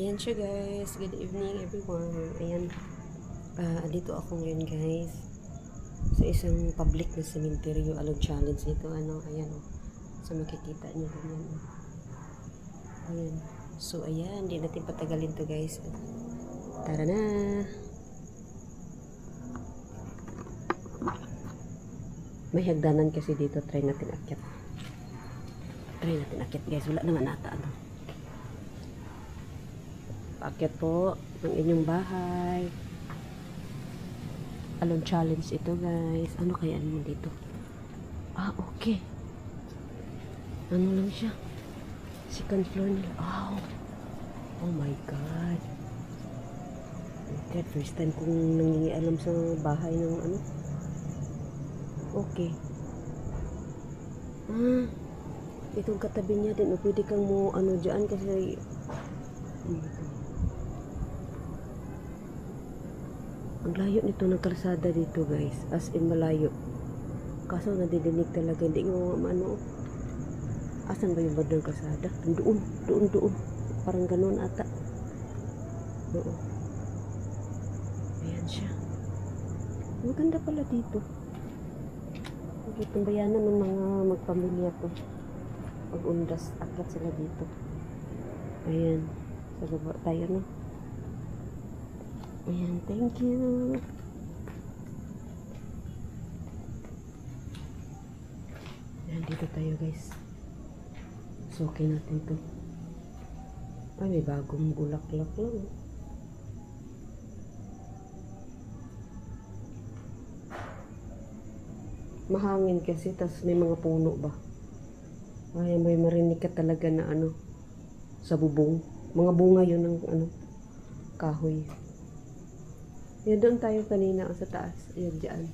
Ayan siya guys. Good evening everyone. Ayan. Dito ako ngayon guys. Sa isang public na cemetery. Alog challenge nito. Ayan o. So makikita nyo ganyan o. Ayan. So ayan. Hindi natin patagalin to guys. Tara na. May hagdanan kasi dito. Try natin akyat. Guys. Wala naman ata Paakyat po ng inyong bahay. Along challenge ito guys. Ano kaya mo dito? Okay. Ano lang siya? Second floor nila. Oh my God. Okay, first time kong nangingialam sa bahay ng ano. Okay. Itong katabi niya din. Pwede kang mo dyan kasi ang layo nito ng kalsada dito guys, as in malayo. Kaso nadidinig talaga, hindi mo asan ba yung bandang kalsada? Doon, parang ganun ata. Oo. Ayan siya. Maganda pala dito. Tambayanan ng mga magpamilya to. Pag-undas, akyat sila dito. Ayan, sa baba tayo no. Ayan, thank you. Ayan, dito tayo guys. Sukin natin to. May bagong bulaklak lang. Mahangin kasi, tas may mga puno ba. Ay, may marinig ka talaga na sa bubong. Mga bunga yun ng kahoy. Yan, doon tayo kanina sa taas. Yan, dyan.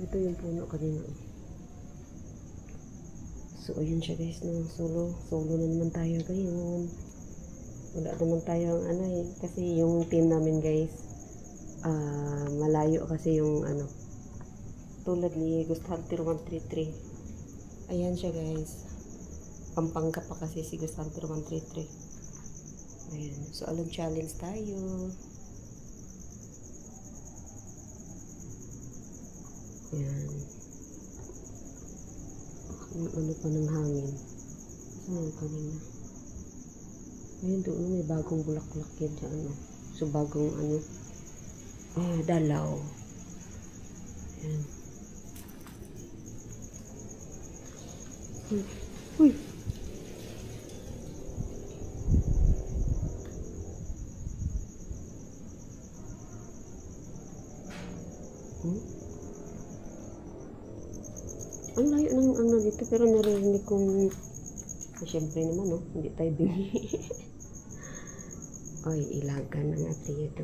Ito yung puno kanina. So, ayun siya guys. Solo na naman tayo ngayon. Wala naman tayo kasi yung team namin guys, malayo kasi yung tulad ni Ghost Hunter 133. Ayan siya guys. Pampanga pa kasi si Ghost Hunter 133. Ayan. So, along challenge tayo. Ayan. Ano pa ng hangin. Saan kanina? Ayun doon may bagong bulaklak yan dyan. So bagong dalaw. Ayan. Uy! Ang layo ng dito, pero narinig kong siyempre naman hindi tayo bingi. Ay, ilagan ng ate ito.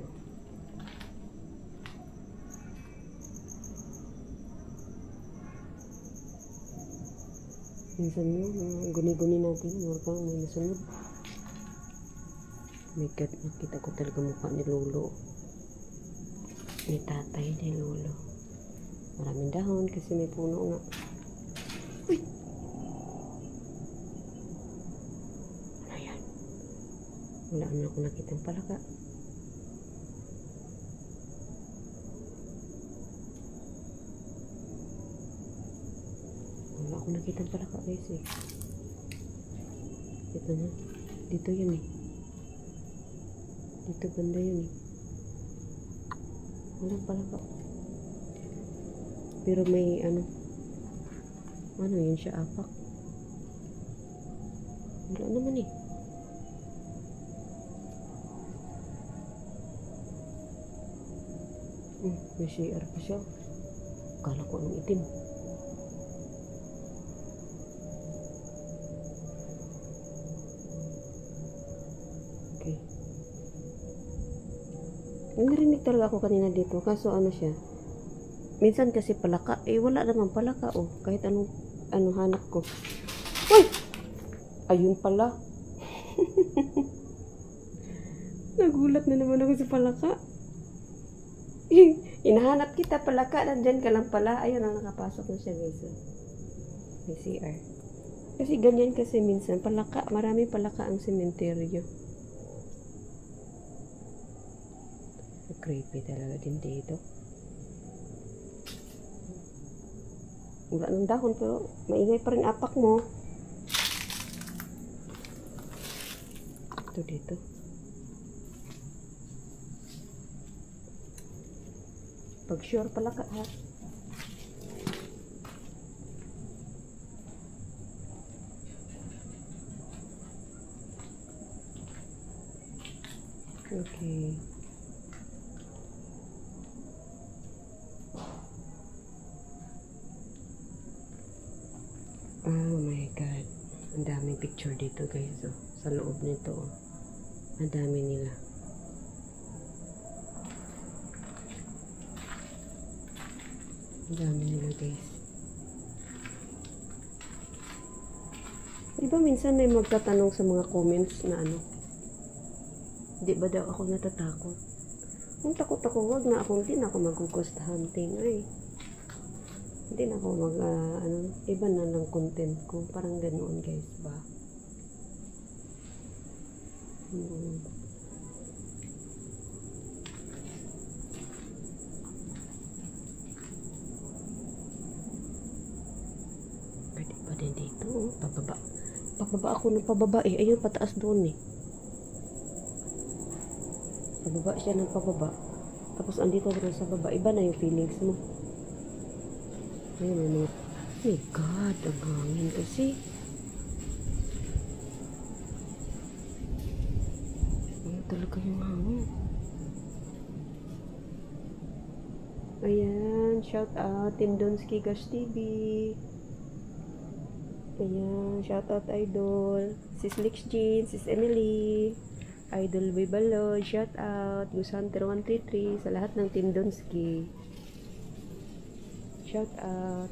Minsan guni-guni natin parang may nasunod. Nakita ko talaga mukha ni Lolo, ni tatay ni Lolo. Maraming dahon kasi may puno nga. Uy! Ano yan? Wala na ako nakitang palaka. Wala ako nakitang palaka guys eh. Ito na. Dito yun eh. Dito banda yun eh. Walang palaka. Pero may yun siya, apak. Wala naman eh. May CR pa siya. Kala ko anong itim. Okay. Narinig talaga ako kanina dito. Kaso siya. Minsan kasi palaka. Wala naman palaka kahit anong hanap ko. Uy! Ayun pala. Nagulat na naman ako sa palaka. Hinahanap kita palaka. Nandyan ka lang pala. Ayun nakapasok na siya guys. May CR. Kasi ganyan kasi minsan, palaka, maraming palaka ang sementeryo. Creepy talaga din dito. Wala ng dahon pero maingay pa rin apak mo. Ito dito. Pag sure pala ka ha. Okay. Oh my God. Ang daming picture dito guys. Oh. Sa loob nito. Oh. Ang dami nila. Ang dami nila guys. Diba minsan may magtatanong sa mga comments na ano, di ba daw ako natatakot? Kung takot ako, wag na ako, hindi na ako mag-ghost hunting. Ay, hindi na ako iba na lang content ko. Parang ganoon guys ba? Pwede pa din dito. Pababa. Pababa ako ng pababa eh. Ayun, pataas doon eh. Pababa siya ng pababa. Tapos andito rin sa baba. Iba na yung feelings mo. Ayun, ano. Oh my God, ang hangin kasi. Ayun talaga yung hangin. Ayan, shout out Team Donski Gosh TV. Ayan, shout out Idol. Sis Lix Jean, Sis Emily. Idol Bibalod, shout out. Goose Hunter 133 sa lahat ng Team Donski. Shout out.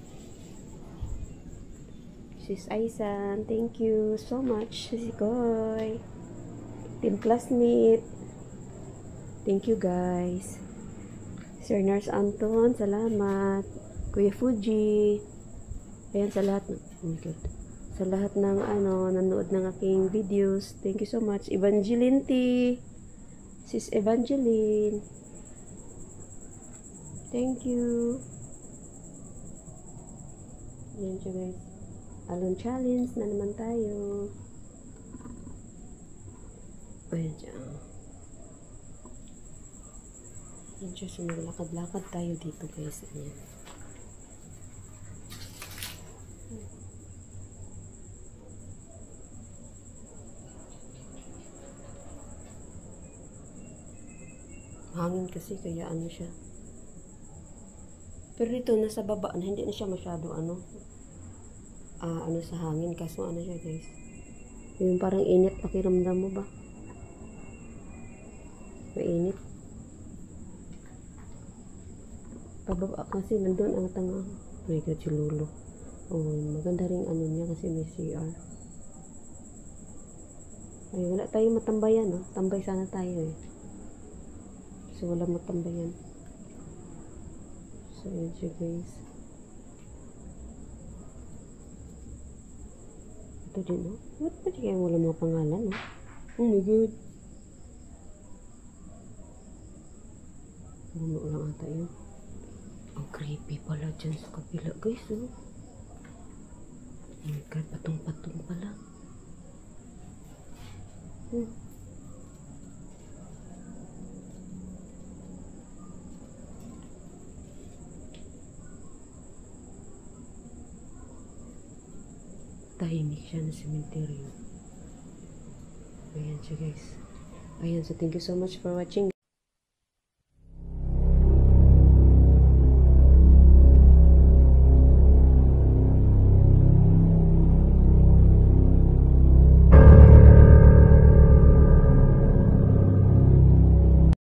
Sis Aisan, thank you so much. Sis Koy. Team Classmate. Thank you guys. Sir Nurse Anton, salamat. Kuya Fuji. Ayan sa lahat. Oh my God. Sa lahat ng nanood ng aking videos. Thank you so much. Evangeline T. Sis Evangeline. Thank you. Yan siya guys. Alone challenge na naman tayo. Ayan siya. Yan siya. Sumaglakad-lakad tayo dito guys. Ayan. Hangin kasi kaya ano siya. Pero dito nasa baba na hindi na siya masyado sa hangin kaso ano siya guys. Yung parang init pakiramdam mo ba? Mainit. Pababa kasi nandun ang tanga. Oh my God, si Lolo. Oh, maganda rin niya kasi may CR. Ay, wala tayong matambayan, no? Tambay sana tayo eh. So, wala matambayan. So, yun siya guys. Ito din, no? Ba't ba kaya wala mga pangalan, no? Oh my God. Buno lang ata yun. Ang creepy pala dyan sa kapila, guys, no? Oh my God, patong-patong pala. Tahimik siya na sementeryo. Ayan siya guys. Ayan, so thank you so much for watching.